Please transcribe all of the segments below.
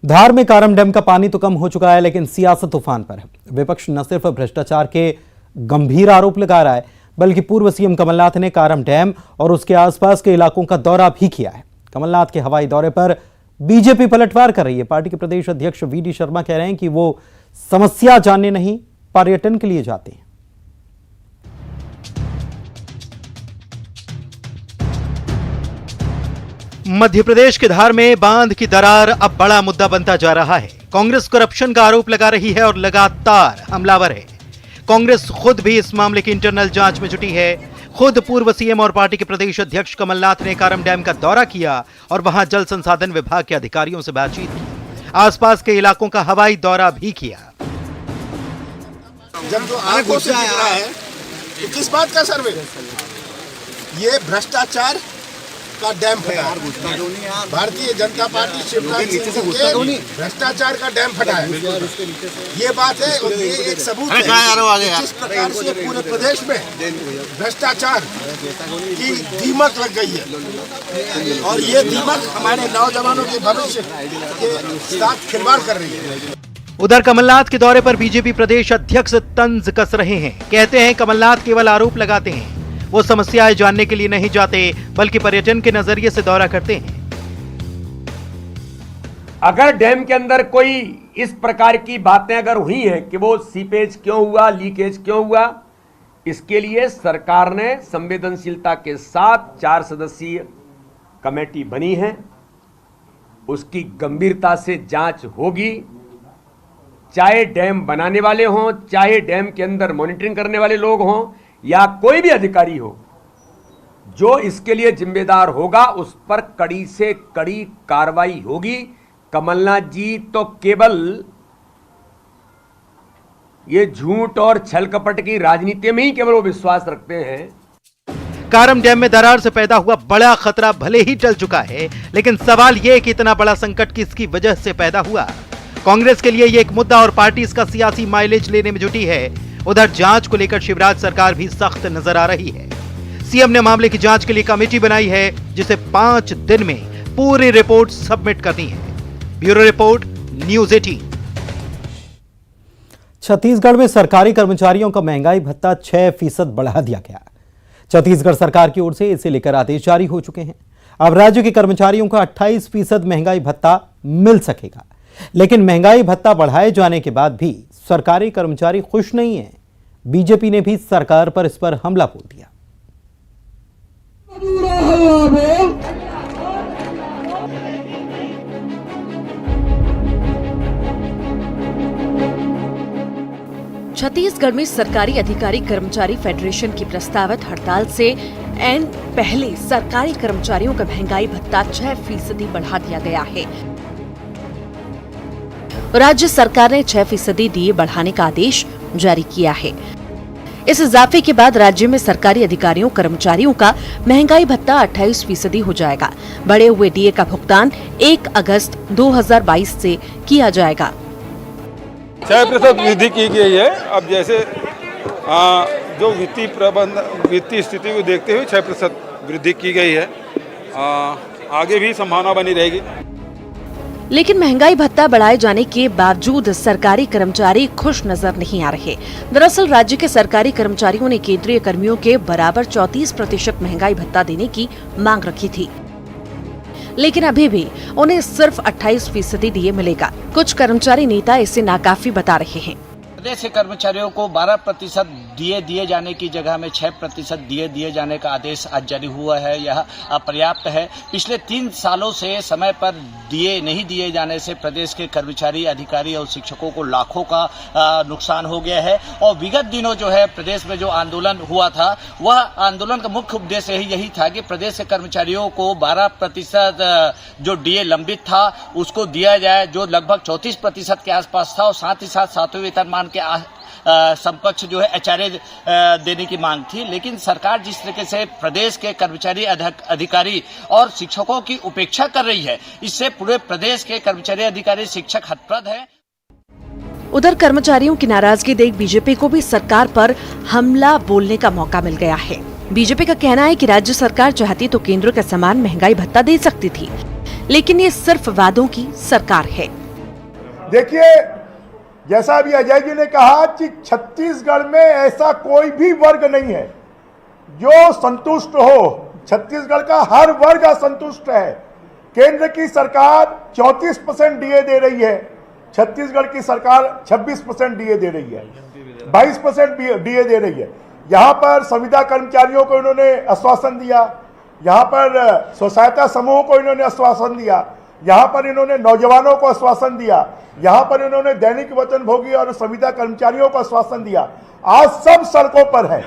धार में कारम डैम का पानी तो कम हो चुका है, लेकिन सियासत तूफान पर है। विपक्ष न सिर्फ भ्रष्टाचार के गंभीर आरोप लगा रहा है, बल्कि पूर्व सीएम कमलनाथ ने कारम डैम और उसके आसपास के इलाकों का दौरा भी किया है। कमलनाथ के हवाई दौरे पर बीजेपी पलटवार कर रही है। पार्टी के प्रदेश अध्यक्ष वीडी शर्मा कह रहे हैं कि वो समस्या जानने नहीं, पर्यटन के लिए जाते हैं। मध्य प्रदेश के धार में बांध की दरार अब बड़ा मुद्दा बनता जा रहा है। कांग्रेस करप्शन का आरोप लगा रही है और लगातार हमलावर है। कांग्रेस खुद भी इस मामले की इंटरनल जांच में जुटी है। खुद पूर्व सीएम और पार्टी के प्रदेश अध्यक्ष कमलनाथ ने कारम डैम का दौरा किया और वहां जल संसाधन विभाग के अधिकारियों से बातचीत की। आसपास के इलाकों का हवाई दौरा भी किया। जब जो आंखों से दिख रहा है तो किस बात का सर्वे? ये भ्रष्टाचार का डैम फटा है। भारतीय जनता पार्टी शिवराज सिंह के भ्रष्टाचार का डैम फटा है। ये बात है और ये एक सबूत है जिस प्रकार से पूरे प्रदेश में भ्रष्टाचार की दीमक लग गई है और ये दीमक हमारे नौजवानों के भविष्य के साथ खिलवाड़ कर रही है। उधर कमलनाथ के दौरे पर बीजेपी प्रदेश अध्यक्ष तंज कस रहे हैं। कहते हैं कमलनाथ केवल आरोप लगाते हैं, वो समस्याएं जानने के लिए नहीं जाते, बल्कि पर्यटन के नजरिए से दौरा करते हैं। अगर डैम के अंदर कोई इस प्रकार की बातें अगर हुई हैं कि वो सीपेज क्यों हुआ, लीकेज क्यों हुआ, इसके लिए सरकार ने संवेदनशीलता के साथ 4 सदस्यीय कमेटी बनी है। उसकी गंभीरता से जांच होगी। चाहे डैम बनाने वाले हों, चाहे डैम के अंदर मॉनिटरिंग करने वाले लोग हों या कोई भी अधिकारी हो, जो इसके लिए जिम्मेदार होगा उस पर कड़ी से कड़ी कार्रवाई होगी। कमलनाथ जी तो केवल ये झूठ और छल कपट की राजनीति में ही केवल वो विश्वास रखते हैं। कारम डैम में दरार से पैदा हुआ बड़ा खतरा भले ही टल चुका है, लेकिन सवाल यह कि इतना बड़ा संकट किसकी वजह से पैदा हुआ। कांग्रेस के लिए यह एक मुद्दा और पार्टी इसका सियासी माइलेज लेने में जुटी है। उधर जांच को लेकर शिवराज सरकार भी सख्त नजर आ रही है। सीएम ने मामले की जांच के लिए कमेटी बनाई है, जिसे 5 दिन में पूरी रिपोर्ट सबमिट करनी है। Bureau report, news 18। छत्तीसगढ़ में सरकारी कर्मचारियों का महंगाई भत्ता 6% बढ़ा दिया गया। छत्तीसगढ़ सरकार की ओर से इसे लेकर आदेश जारी हो चुके हैं। अब राज्य के कर्मचारियों को 28% महंगाई भत्ता मिल सकेगा। लेकिन महंगाई भत्ता बढ़ाए जाने के बाद भी सरकारी कर्मचारी खुश नहीं है। बीजेपी ने भी सरकार पर इस पर हमला बोल दिया। छत्तीसगढ़ में सरकारी अधिकारी कर्मचारी फेडरेशन की प्रस्तावित हड़ताल से एन पहले सरकारी कर्मचारियों का महंगाई भत्ता 6% बढ़ा दिया गया है। राज्य सरकार ने 6% डीए बढ़ाने का आदेश जारी किया है। इस इजाफे के बाद राज्य में सरकारी अधिकारियों कर्मचारियों का महंगाई भत्ता 28% हो जाएगा। बढ़े हुए डीए का भुगतान 1 अगस्त 2022 से किया जाएगा। 6% वृद्धि की गई है। अब जैसे जो वित्तीय स्थिति को देखते हुए 6% वृद्धि की गई है। आगे भी संभावना बनी रहेगी। लेकिन महंगाई भत्ता बढ़ाए जाने के बावजूद सरकारी कर्मचारी खुश नजर नहीं आ रहे। दरअसल राज्य के सरकारी कर्मचारियों ने केंद्रीय कर्मियों के बराबर 34% महंगाई भत्ता देने की मांग रखी थी, लेकिन अभी भी उन्हें सिर्फ 28% डीए मिलेगा। कुछ कर्मचारी नेता इसे नाकाफी बता रहे हैं। प्रदेश के कर्मचारियों को 12% डीए दिए जाने की जगह में 6% डीए दिए जाने का आदेश आज जारी हुआ है। यह अपर्याप्त है। पिछले 3 सालों से समय पर डीए नहीं दिए जाने से प्रदेश के कर्मचारी, अधिकारी और शिक्षकों को लाखों का नुकसान हो गया है। और विगत दिनों जो है प्रदेश में जो आंदोलन हुआ था, वह आंदोलन का मुख्य उद्देश्य यही था कि प्रदेश के कर्मचारियों को 12% जो डीए लंबित था उसको दिया जाए, जो लगभग 34% के आसपास था, और साथ ही साथ 7वें वेतनमान के समकक्ष जो है एचआरए देने की मांग थी। लेकिन सरकार जिस तरीके से प्रदेश के कर्मचारी, अधिकारी और शिक्षकों की उपेक्षा कर रही है, इससे पूरे प्रदेश के कर्मचारी, अधिकारी, शिक्षक हतप्रद है। उधर कर्मचारियों की नाराजगी देख बीजेपी को भी सरकार पर हमला बोलने का मौका मिल गया है। बीजेपी का कहना है कि राज्य सरकार चाहती तो केंद्र के समान महंगाई भत्ता दे सकती थी, लेकिन ये सिर्फ वादों की सरकार है। देखिए, जैसा अभी अजय जी ने कहा कि छत्तीसगढ़ में ऐसा कोई भी वर्ग नहीं है जो संतुष्ट हो। छत्तीसगढ़ का हर वर्ग असंतुष्ट है। केंद्र की सरकार 34% डीए दे रही है, छत्तीसगढ़ की सरकार 26% डीए दे रही है, 22% डीए दे रही है। यहाँ पर संविदा कर्मचारियों को इन्होंने आश्वासन दिया, यहाँ पर स्वसहायता समूह को इन्होंने आश्वासन दिया, यहाँ पर इन्होंने नौजवानों को आश्वासन दिया, यहाँ पर इन्होंने दैनिक वेतनभोगी और संविदा कर्मचारियों को आश्वासन दिया। आज सब सड़कों पर है।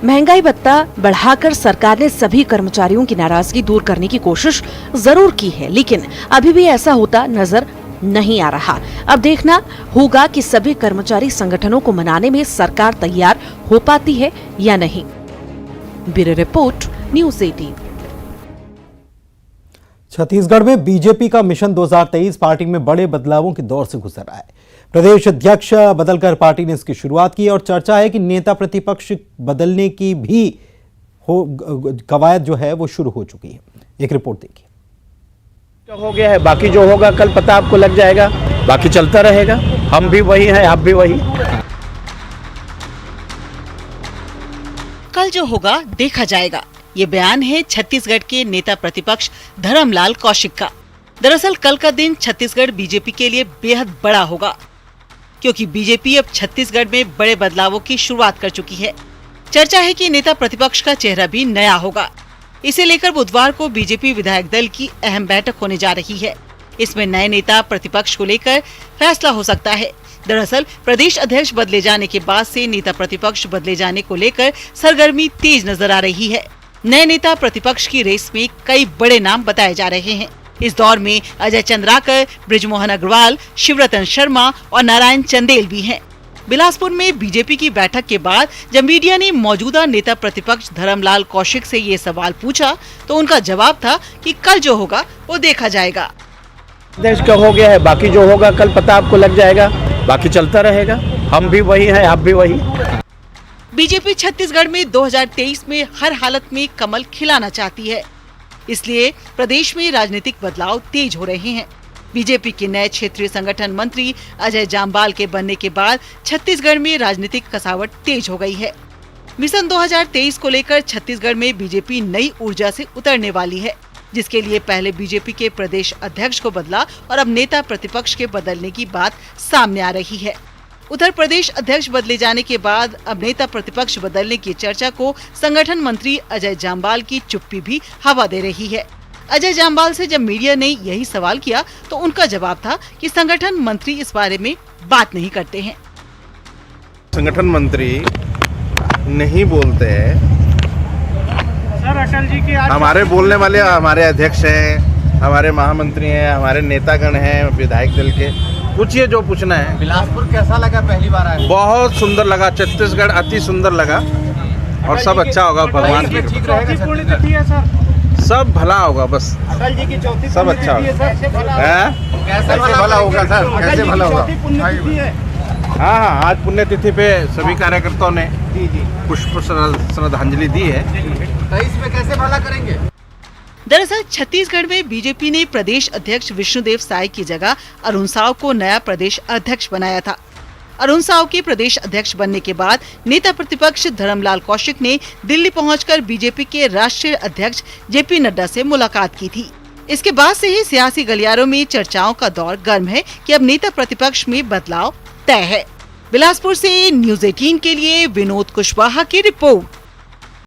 महंगाई भत्ता बढ़ाकर सरकार ने सभी कर्मचारियों की नाराजगी दूर करने की कोशिश जरूर की है, लेकिन अभी भी ऐसा होता नजर नहीं आ रहा। अब देखना होगा कि सभी कर्मचारी संगठनों को मनाने में सरकार तैयार हो पाती है या नहीं। Bureau report, news 18। छत्तीसगढ़ में बीजेपी का मिशन 2023 पार्टी में बड़े बदलावों के दौर से गुजर रहा है। प्रदेश अध्यक्ष बदलकर पार्टी ने इसकी शुरुआत की और चर्चा है कि नेता प्रतिपक्ष बदलने की भी कवायद जो है वो शुरू हो चुकी है। एक रिपोर्ट देखिए। हो गया है, बाकी जो होगा कल पता आपको लग जाएगा, बाकी चलता रहेगा। हम भी वही हैं, आप भी वही। कल जो होगा देखा जाएगा, ये बयान है छत्तीसगढ़ के नेता प्रतिपक्ष धर्मलाल कौशिक का। दरअसल कल का दिन छत्तीसगढ़ बीजेपी के लिए बेहद बड़ा होगा, क्योंकि बीजेपी अब छत्तीसगढ़ में बड़े बदलावों की शुरुआत कर चुकी है। चर्चा है कि नेता प्रतिपक्ष का चेहरा भी नया होगा। इसे लेकर बुधवार को बीजेपी विधायक दल की अहम बैठक होने जा रही है। इसमें नए नेता प्रतिपक्ष को लेकर फैसला हो सकता है। दरअसल प्रदेश अध्यक्ष बदले जाने के बाद से नेता प्रतिपक्ष बदले जाने को लेकर सरगर्मी तेज नजर आ रही है। नए नेता प्रतिपक्ष की रेस में कई बड़े नाम बताए जा रहे हैं। इस दौर में अजय चंद्राकर, बृजमोहन अग्रवाल, शिवरतन शर्मा और नारायण चंदेल भी हैं। बिलासपुर में बीजेपी की बैठक के बाद जब मीडिया ने मौजूदा नेता प्रतिपक्ष धर्मलाल कौशिक से ये सवाल पूछा तो उनका जवाब था कि कल जो होगा वो देखा जाएगा। देश का हो गया है, बाकी जो होगा कल पता आपको लग जाएगा, बाकी चलता रहेगा। हम भी वही हैं, आप भी वही। बीजेपी छत्तीसगढ़ में 2023 में हर हालत में कमल खिलाना चाहती है, इसलिए प्रदेश में राजनीतिक बदलाव तेज हो रहे हैं। बीजेपी के नए क्षेत्रीय संगठन मंत्री अजय जाम्बाल के बनने के बाद छत्तीसगढ़ में राजनीतिक कसावट तेज हो गई है। मिशन 2023 को लेकर छत्तीसगढ़ में बीजेपी नई ऊर्जा से उतरने वाली है, जिसके लिए पहले बीजेपी के प्रदेश अध्यक्ष को बदला और अब नेता प्रतिपक्ष के बदलने की बात सामने आ रही है। उधर प्रदेश अध्यक्ष बदले जाने के बाद अब नेता प्रतिपक्ष बदलने की चर्चा को संगठन मंत्री अजय जाम्बाल की चुप्पी भी हवा दे रही है। अजय जाम्बाल से जब मीडिया ने यही सवाल किया तो उनका जवाब था कि संगठन मंत्री इस बारे में बात नहीं करते हैं। संगठन मंत्री नहीं बोलते हैं। सर, अटल जी की हमारे बोलने वाले हमारे अध्यक्ष हैं, हमारे महामंत्री हैं, हमारे नेतागण हैं विधायक दल के। पूछिए जो पूछना है। बिलासपुर कैसा लगा, पहली बार आए? बहुत सुंदर लगा, छत्तीसगढ़ अति सुंदर लगा और सब अच्छा होगा भगवान की। पुण्यतिथि है सर, सब भला होगा, बस अटल जी की चौथी सब अच्छा होगा। कैसे भला होगा सर, कैसे भला होगा? हाँ, आज पुण्यतिथि पे सभी कार्यकर्ताओं ने पुष्प श्रद्धांजलि दी है। 23 में कैसे भला करेंगे? दरअसल छत्तीसगढ़ में बीजेपी ने प्रदेश अध्यक्ष विष्णुदेव साय की जगह अरुण साव को नया प्रदेश अध्यक्ष बनाया था। अरुण साव के प्रदेश अध्यक्ष बनने के बाद नेता प्रतिपक्ष धर्मलाल कौशिक ने दिल्ली पहुंचकर बीजेपी के राष्ट्रीय अध्यक्ष जेपी नड्डा से मुलाकात की थी। इसके बाद से ही सियासी गलियारों में चर्चाओं का दौर गर्म है कि अब नेता प्रतिपक्ष में बदलाव तय है। बिलासपुर से न्यूज़ 18 के लिए विनोद कुशवाहा की रिपोर्ट।